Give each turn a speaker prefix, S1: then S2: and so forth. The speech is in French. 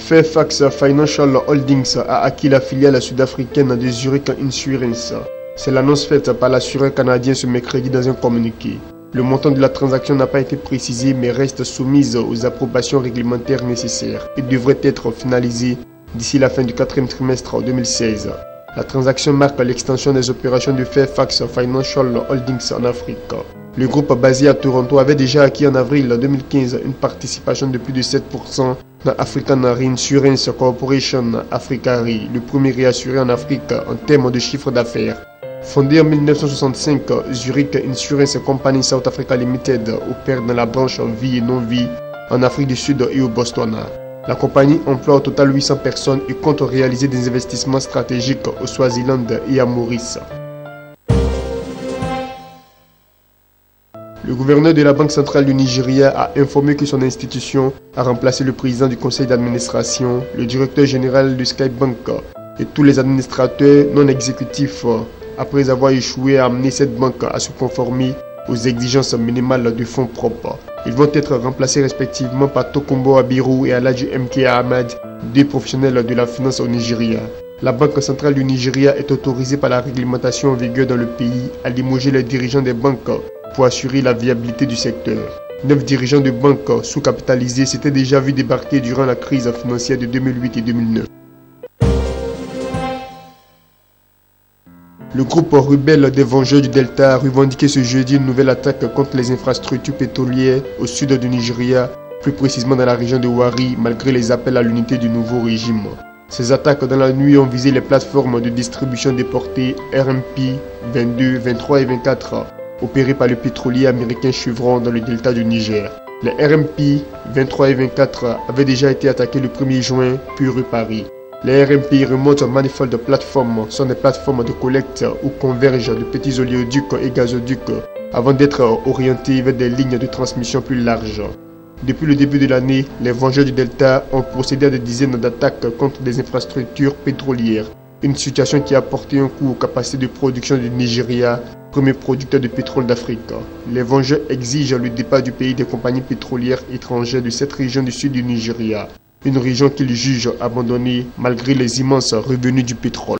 S1: Fairfax Financial Holdings a acquis la filiale sud-africaine de Zurich Insurance. C'est l'annonce faite par l'assureur canadien ce mercredi dans un communiqué. Le montant de la transaction n'a pas été précisé mais reste soumise aux approbations réglementaires nécessaires et devrait être finalisée d'ici la fin du quatrième trimestre 2016. La transaction marque l'extension des opérations de Fairfax Financial Holdings en Afrique. Le groupe basé à Toronto avait déjà acquis en avril 2015 une participation de plus de 7% dans African Reinsurance Corporation Africa Re, le premier réassuré en Afrique en termes de chiffre d'affaires. Fondé en 1965, Zurich Insurance Company South Africa Limited opère dans la branche vie et non-vie en Afrique du Sud et au Botswana. La compagnie emploie au total 800 personnes et compte réaliser des investissements stratégiques au Swaziland et à Maurice. Le gouverneur de la Banque centrale du Nigeria a informé que son institution a remplacé le président du conseil d'administration, le directeur général de Skybank et tous les administrateurs non exécutifs après avoir échoué à amener cette banque à se conformer aux exigences minimales de fonds propres. Ils vont être remplacés respectivement par Tokumbo Abiru et Alhaji MK Ahmad, deux professionnels de la finance au Nigeria. La Banque centrale du Nigeria est autorisée par la réglementation en vigueur dans le pays à limoger les dirigeants des banques pour assurer la viabilité du secteur. 9 dirigeants de banques sous-capitalisés s'étaient déjà vus débarquer durant la crise financière de 2008 et 2009. Le groupe rebelle des Vengeurs du Delta a revendiqué ce jeudi une nouvelle attaque contre les infrastructures pétrolières au sud du Nigeria, plus précisément dans la région de Warri, malgré les appels à l'unité du nouveau régime. Ces attaques dans la nuit ont visé les plateformes de distribution déportées RMP 22, 23 et 24, opérées par le pétrolier américain Chevron dans le delta du Niger. Les RMP 23 et 24 avaient déjà été attaqués le 1er juin, puis reparés. Les RMP remontent manifold de plateformes, sont des plateformes de collecte où convergent de petits oléoducs et gazoducs avant d'être orientés vers des lignes de transmission plus larges. Depuis le début de l'année, les Vengeurs du Delta ont procédé à des dizaines d'attaques contre des infrastructures pétrolières, une situation qui a porté un coup aux capacités de production du Nigeria, premier producteur de pétrole d'Afrique. Les Vengeurs exigent le départ du pays des compagnies pétrolières étrangères de cette région du sud du Nigeria, une région qu'ils jugent abandonnée malgré les immenses revenus du pétrole.